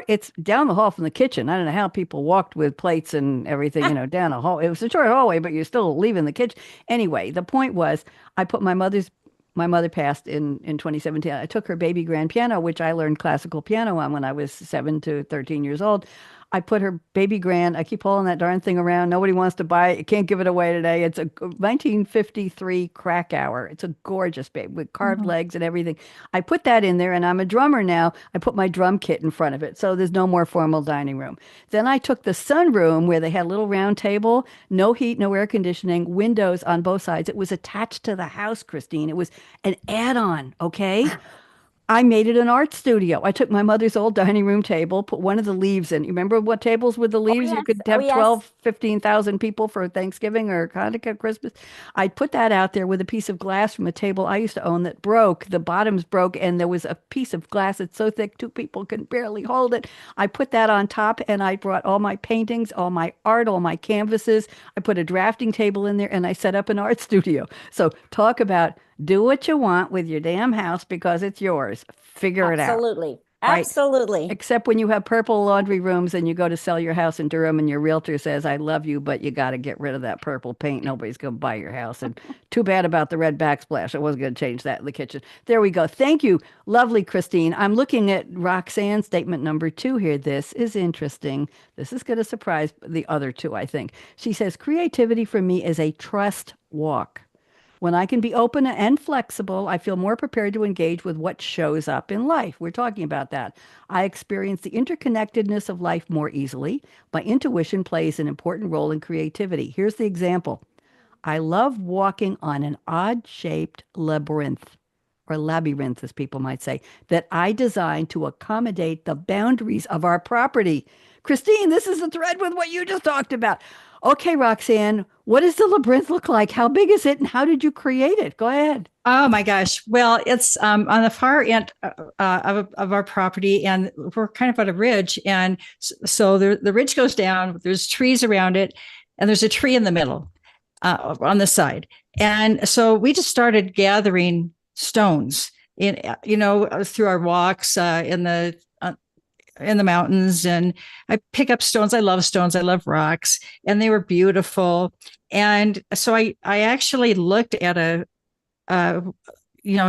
it's down the hall from the kitchen. I don't know how people walked with plates and everything, down the hall. It was a short hallway, but you're still leaving the kitchen. Anyway, the point was, I put my mother passed in 2017. I took her baby grand piano, which I learned classical piano on when I was 7 to 13 years old. I put her baby grand. I keep hauling that darn thing around. Nobody wants to buy it. You can't give it away today. It's a 1953 Krakauer. It's a gorgeous baby with carved legs and everything. I put that in there, and I'm a drummer now. I put my drum kit in front of it, so there's no more formal dining room. Then I took the sunroom where they had a little round table, no heat, no air conditioning, windows on both sides. It was attached to the house, Christine. It was an add-on, okay? I made it an art studio. I took my mother's old dining room table, put one of the leaves in. You remember what tables with the leaves? yes. You could Oh, have yes. 12, 15,000 people for Thanksgiving or Hanukkah, Christmas. I put that out there with a piece of glass from a table I used to own that broke. The bottoms broke, and there was a piece of glass that's so thick 2 people can barely hold it. I put that on top, and I brought all my paintings, all my art, all my canvases. I put a drafting table in there, and I set up an art studio. So talk about do what you want with your damn house because it's yours. Figure it out. Absolutely. Right? Absolutely. Except when you have purple laundry rooms and you go to sell your house in Durham and your realtor says, I love you, but you got to get rid of that purple paint. Nobody's going to buy your house. And too bad about the red backsplash. I wasn't going to change that in the kitchen. There we go. Thank you. Lovely, Christine. I'm looking at Roxanne's statement number 2 here. This is interesting. This is going to surprise the other two, I think. She says, creativity for me is a trust walk. When I can be open and flexible, I feel more prepared to engage with what shows up in life. We're talking about that. I experience the interconnectedness of life more easily. My intuition plays an important role in creativity. Here's the example. I love walking on an odd-shaped labyrinth, or labyrinth, as people might say, that I designed to accommodate the boundaries of our property. Christine, this is the thread with what you just talked about. Okay, Roxanne, what does the labyrinth look like? How big is it, and how did you create it? Go ahead. Oh my gosh. Well, it's on the far end of our property, and we're kind of on a ridge. And so the ridge goes down, there's trees around it, and there's a tree in the middle on the side. And so we just started gathering stones through our walks in the mountains, and I pick up stones. I love stones. I love rocks, and they were beautiful. And so I actually looked at a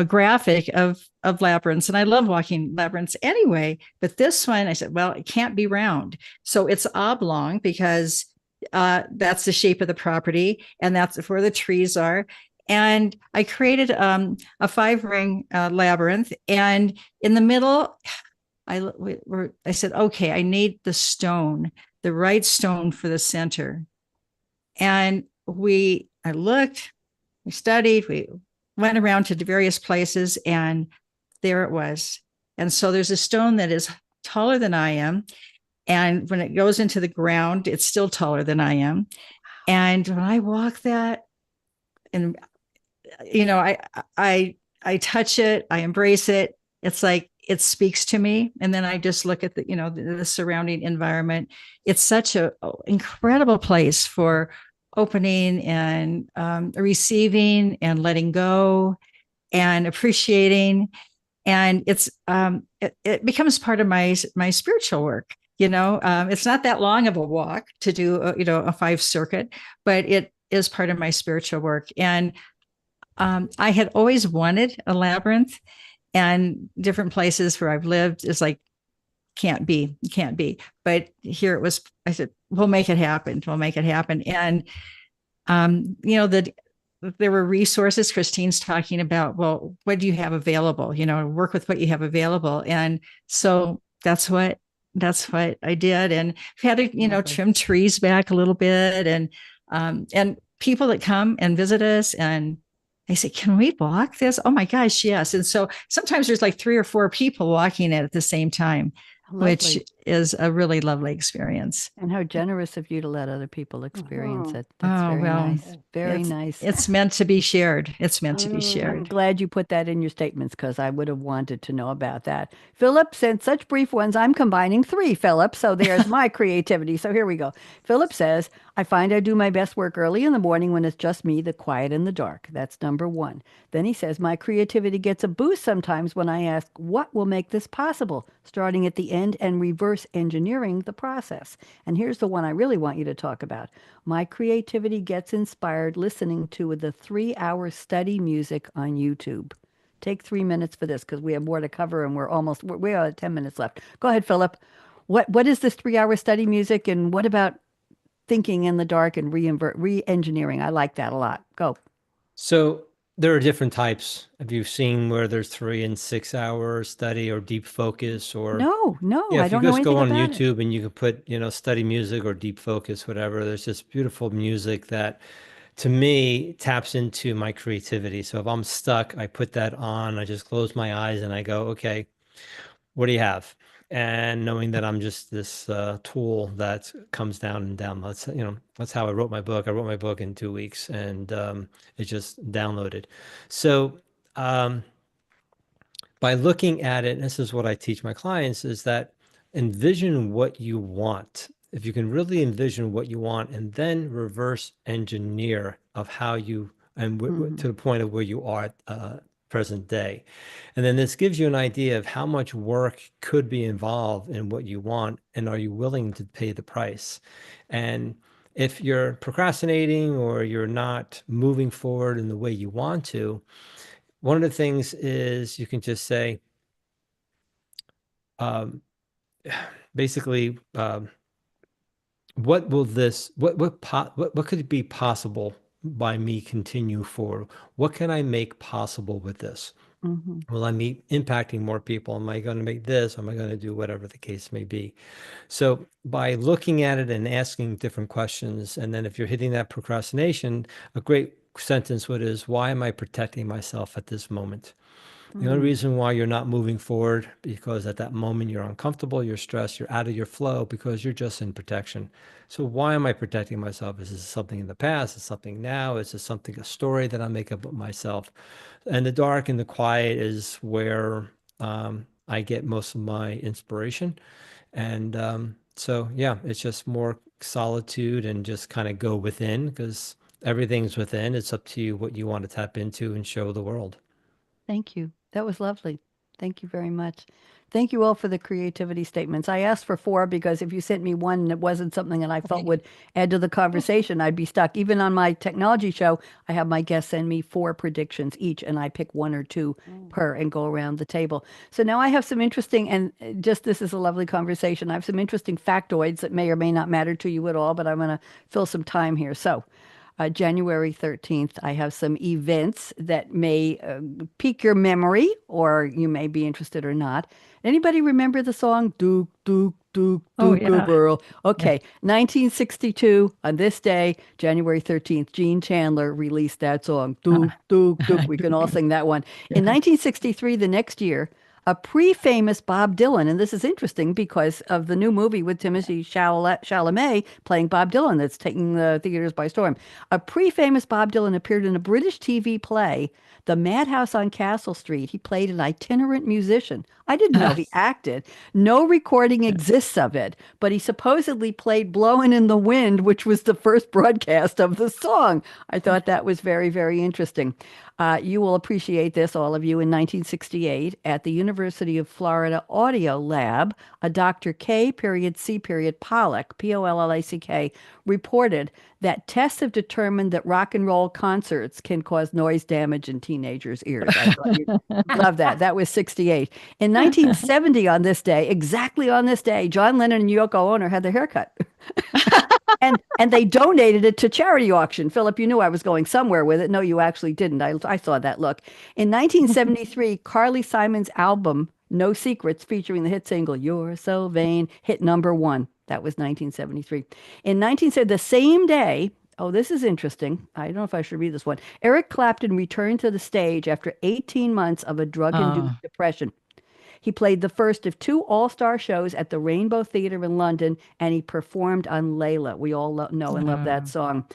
graphic of labyrinths, and I love walking labyrinths anyway. But this one, I said, well, it can't be round, so it's oblong because that's the shape of the property, and that's where the trees are. And I created a 5-ring labyrinth, and in the middle, I said, okay, I need the right stone for the center. And I looked, we studied, we went around to various places, and there it was. And so there's a stone that is taller than I am. And when it goes into the ground, it's still taller than I am. And when I walk that, and I touch it, I embrace it. It's like it speaks to me. And then I just look at the surrounding environment. It's such an incredible place for opening and receiving and letting go and appreciating. And it becomes part of my spiritual work. It's not that long of a walk to do a 5 circuit, but it is part of my spiritual work. And I had always wanted a labyrinth, and different places where I've lived is like, can't be. But here it was, I said, we'll make it happen. And, there were resources. Christine's talking about, well, what do you have available? Work with what you have available. And so that's what I did. And had to, trim trees back a little bit. And people that come and visit us, and they say, can we walk this? Oh my gosh, yes. And so sometimes there's like 3 or 4 people walking it at the same time, which is a really lovely experience. And how generous of you to let other people experience it. That's very nice. Very nice. It's meant to be shared. It's meant to be shared. I'm glad you put that in your statements, because I would have wanted to know about that. Philip sent such brief ones. I'm combining 3, Philip. So there's my creativity. So here we go. Philip says, I find I do my best work early in the morning when it's just me, the quiet and the dark. That's number 1. Then he says, my creativity gets a boost sometimes when I ask, what will make this possible? Starting at the end and reverse engineering the process. And here's the one I really want you to talk about. My creativity gets inspired listening to the 3-hour study music on YouTube. Take 3 minutes for this, because we have more to cover, and we are at 10 minutes left. Go ahead, Philip. What is this 3-hour study music, and what about thinking in the dark and re-engineering? I like that a lot. Go. So there are different types. Have you seen where there's 3 and 6 hour study or deep focus? Or No, yeah, I if don't you know just go anything on about it. YouTube and you can put, study music or deep focus, whatever, there's just beautiful music that to me taps into my creativity. So if I'm stuck, I put that on, I just close my eyes and I go, okay, what do you have? And knowing that I'm just this tool that comes down and downloads. That's how I wrote my book. I wrote my book in 2 weeks, and it just downloaded. So by looking at it, and this is what I teach my clients, is that envision what you want. If you can really envision what you want, and then reverse engineer of how you, and to the point of where you are at present day. And then this gives you an idea of how much work could be involved in what you want, and are you willing to pay the price? And if you're procrastinating or you're not moving forward in the way you want to, one of the things is you can just say, basically, what could it be possible by me continue forward? What can I make possible with this? Will I be impacting more people? Am I going to make this? Am I going to do whatever the case may be? So by looking at it and asking different questions, and then if you're hitting that procrastination, a great sentence is, why am I protecting myself at this moment? The only reason why you're not moving forward, because at that moment you're uncomfortable, you're stressed, you're out of your flow, because you're just in protection. So why am I protecting myself? Is this something in the past? Is it something now? Is this a story that I make up of myself? And the dark and the quiet is where I get most of my inspiration. And so, yeah, it's just more solitude and just kind of go within, because everything's within. It's up to you what you want to tap into and show the world. Thank you. That was lovely. Thank you very much. Thank you all for the creativity statements. I asked for 4 because if you sent me one and it wasn't something that I felt would add to the conversation, I'd be stuck. Even on my technology show, I have my guests send me 4 predictions each, and I pick 1 or 2 per and go around the table. So now I have some interesting, and just this is a lovely conversation. I have some interesting factoids that may or may not matter to you at all, but I'm going to fill some time here. So January 13th, I have some events that may pique your memory, or you may be interested or not. Anybody remember the song Duke, Duke, Duke, Duke of Earl? Okay, 1962, on this day, January 13th, Gene Chandler released that song, Duke, Duke, Duke. We can all sing that one. In 1963, the next year, a pre-famous Bob Dylan, and this is interesting because of the new movie with Timothée Chalamet playing Bob Dylan that's taking the theaters by storm. A pre-famous Bob Dylan appeared in a British TV play, The Madhouse on Castle Street. He played an itinerant musician. I didn't know he acted. No recording exists of it, but he supposedly played Blowin' in the Wind, which was the first broadcast of the song. I thought that was very, very interesting. You will appreciate this, all of you. In 1968, at the University of Florida Audio Lab, a Dr. K.C. Pollack, Pollack, reported that tests have determined that rock and roll concerts can cause noise damage in teenagers' ears. I thought you'd love that. That was 68. In 1970, on this day, exactly on this day, John Lennon and Yoko Ono had their haircut. And they donated it to charity auction. Philip, you knew I was going somewhere with it. No, you actually didn't. I saw that look. In 1973, Carly Simon's album, No Secrets, featuring the hit single, You're So Vain, hit #1. That was 1973. In 1970, the same day, oh, this is interesting. I don't know if I should read this one. Eric Clapton returned to the stage after 18 months of a drug-induced depression. He played the first of 2 all-star shows at the Rainbow Theatre in London, and he performed on Layla. We all know and love that song.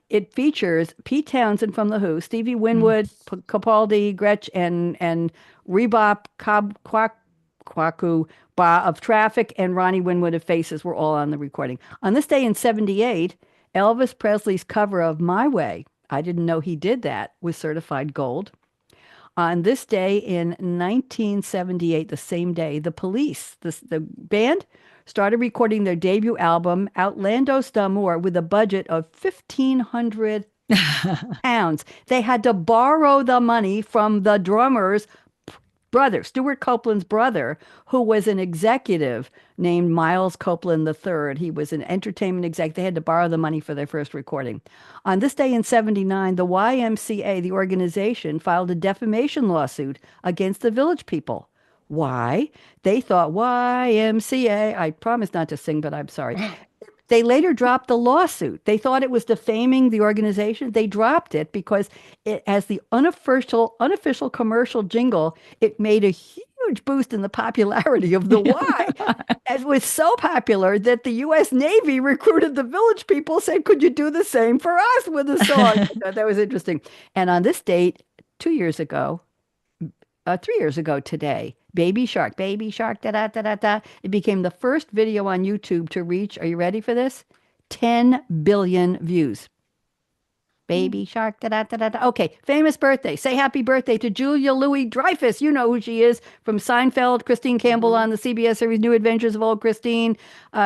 It features Pete Townsend from The Who, Stevie Winwood, Capaldi, Gretsch, and Rebop Kwaku Ba of Traffic, and Ronnie Winwood of Faces were all on the recording. On this day in 78, Elvis Presley's cover of My Way, I didn't know he did that, was certified gold. On this day in 1978, the same day, the Police, the band, started recording their debut album, Outlandos d'Amour, with a budget of £1,500. They had to borrow the money from the drummer's brother, Stuart Copeland's brother, who was an executive named Miles Copeland III. He was an entertainment exec. They had to borrow the money for their first recording. On this day in 79, the YMCA, the organization, filed a defamation lawsuit against the Village People. Why? They thought YMCA, I promise not to sing, but I'm sorry. They later dropped the lawsuit. They thought it was defaming the organization. They dropped it because it, as the unofficial commercial jingle, it made a huge boost in the popularity of the Y. It was so popular that the U.S. Navy recruited the Village People, said, could you do the same for us with a song? That was interesting. And on this date, 3 years ago today, Baby Shark, da-da-da-da-da. It became the first video on YouTube to reach, are you ready for this? 10 billion views. Baby Shark, da-da-da-da-da. Okay, famous birthday. Say happy birthday to Julia Louis-Dreyfus. You know who she is from Seinfeld. Christine Campbell on the CBS series New Adventures of Old Christine.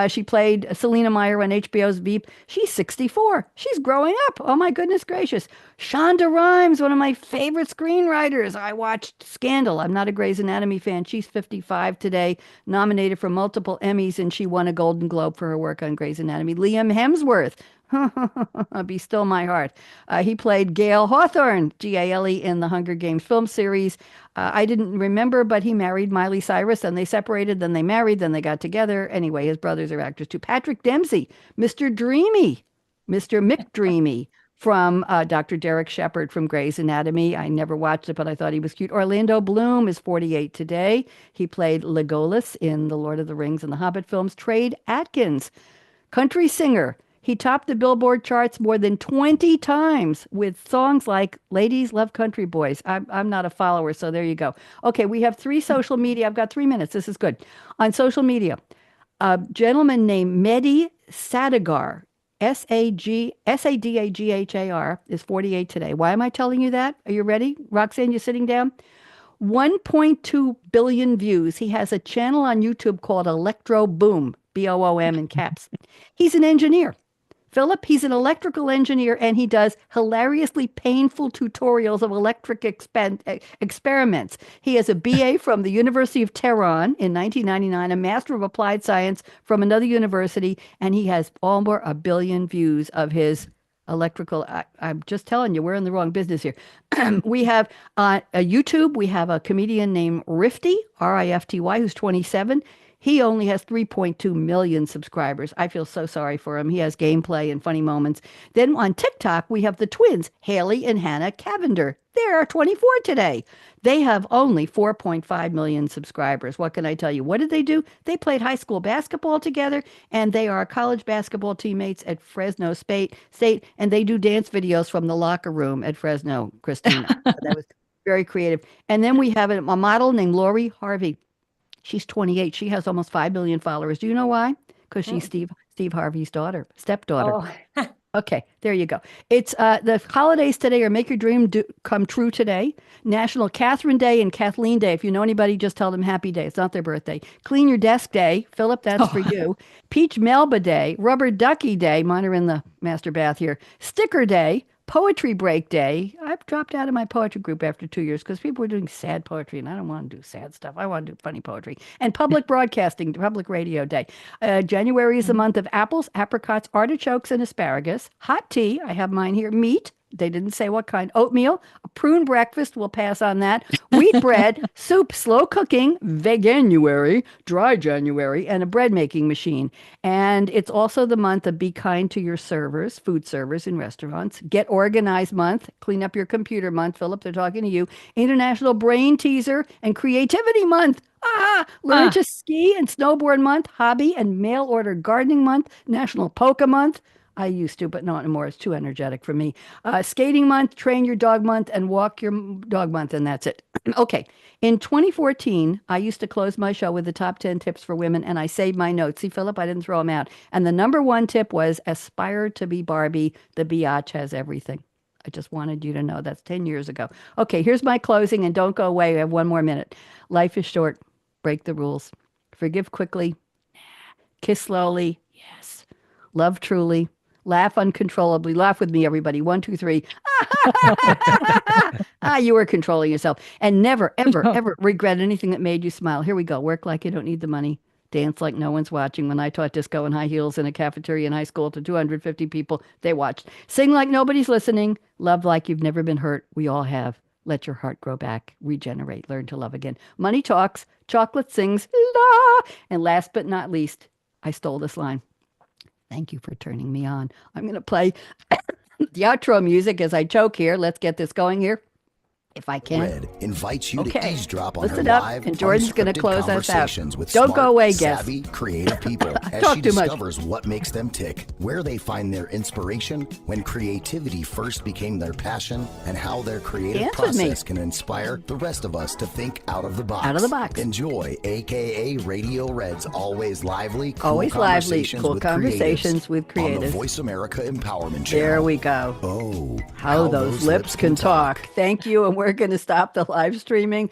She played Selena Meyer on HBO's Veep. She's 64. She's growing up. Oh, my goodness gracious. Shonda Rhimes, one of my favorite screenwriters. I watched Scandal. I'm not a Grey's Anatomy fan. She's 55 today, nominated for multiple Emmys, and she won a Golden Globe for her work on Grey's Anatomy. Liam Hemsworth. Be still my heart. He played Gale Hawthorne, Gale, in the Hunger Games film series. I didn't remember, but he married Miley Cyrus, and they separated, then they married, then they got together. Anyway, his brothers are actors too. Patrick Dempsey, Mr. Dreamy, Mr. McDreamy from Dr. Derek Shepherd from Grey's Anatomy. I never watched it, but I thought he was cute. Orlando Bloom is 48 today. He played Legolas in the Lord of the Rings and the Hobbit films. Trade Atkins, country singer. He topped the Billboard charts more than 20 times with songs like Ladies Love Country Boys. I'm not a follower, so there you go. Okay, we have 3 social media. I've got 3 minutes. This is good. On social media, a gentleman named Mehdi Sadagar, Sadaghar, is 48 today. Why am I telling you that? Are you ready? Roxanne, you sitting down? 1.2 billion views. He has a channel on YouTube called Electro Boom, BOOM in caps. He's an engineer. Philip, he's an electrical engineer, and he does hilariously painful tutorials of electric experiments. He has a BA from the University of Tehran in 1999, a Master of Applied Science from another university, and he has over 1 billion views of his electrical. I'm just telling you, we're in the wrong business here. We have a YouTube. We have a comedian named Rifty, Rifty, who's 27. He only has 3.2 million subscribers. I feel so sorry for him. He has gameplay and funny moments. Then on TikTok, we have the twins, Haley and Hannah Cavender. They are 24 today. They have only 4.5 million subscribers. What can I tell you? What did they do? They played high school basketball together, and they are college basketball teammates at Fresno State, and they do dance videos from the locker room at Fresno, Christina. That was very creative. And then we have a model named Lori Harvey. She's 28. She has almost 5 million followers. Do you know why? Because she's Steve Harvey's stepdaughter. Oh. Okay, there you go. It's the holidays today are Make Your Dream Come True today. National Catherine Day and Kathleen Day. If you know anybody, just tell them happy day. It's not their birthday. Clean Your Desk Day. Philip, that's for you. Peach Melba Day. Rubber Ducky Day. Mine are in the master bath here. Sticker Day. Poetry break day. I've dropped out of my poetry group after 2 years because people were doing sad poetry, and I don't want to do sad stuff. I want to do funny poetry. And public broadcasting, public radio day. January is the month of apples, apricots, artichokes, and asparagus. Hot tea. I have mine here. Meat. They didn't say what kind. Oatmeal, a prune breakfast. We'll pass on that. Wheat bread, soup, slow cooking, veganuary, dry January, and a bread making machine. And it's also the month of be kind to your servers, food servers in restaurants. Get organized month, clean up your computer month. Philip, they're talking to you. International brain teaser and creativity month. Learn to ski and snowboard month, hobby and mail order gardening month, National Polka month. I used to, but not anymore. It's too energetic for me. Skating month, train your dog month, and walk your dog month, and that's it. Okay. In 2014, I used to close my show with the top 10 tips for women, and I saved my notes. See, Philip, I didn't throw them out. And the number one tip was aspire to be Barbie. The biatch has everything. I just wanted you to know that's 10 years ago. Okay, here's my closing, and don't go away. I have one more minute. Life is short. Break the rules. Forgive quickly. Kiss slowly. Yes. Love truly. Laugh uncontrollably. Laugh with me, everybody. 1, 2, 3. You were controlling yourself. And never, ever, ever regret anything that made you smile. Here we go. Work like you don't need the money. Dance like no one's watching. When I taught disco in high heels in a cafeteria in high school to 250 people, they watched. Sing like nobody's listening. Love like you've never been hurt. We all have. Let your heart grow back. Regenerate. Learn to love again. Money talks. Chocolate sings. La. And last but not least, I stole this line. Thank you for turning me on. I'm going to play the outro music as I choke here. Let's get this going here, if I can. Red invites you to eavesdrop on Listen her up, live, and Jordan's going to unscripted close us out. conversations with Don't smart, go away, guest. savvy, creative people as Talk she too much. discovers what makes them tick, where they find their inspiration, when creativity first became their passion, and how their creative Dance with me. process can inspire the rest of us to think out of the box. Out of the box. Enjoy akaRadioRed's always lively, cool Always lively, conversations cool with conversations creatives with on the creatives. Voice America Empowerment Channel. There we go. Oh, How those lips can talk. Thank you. And we're going to stop the live streaming.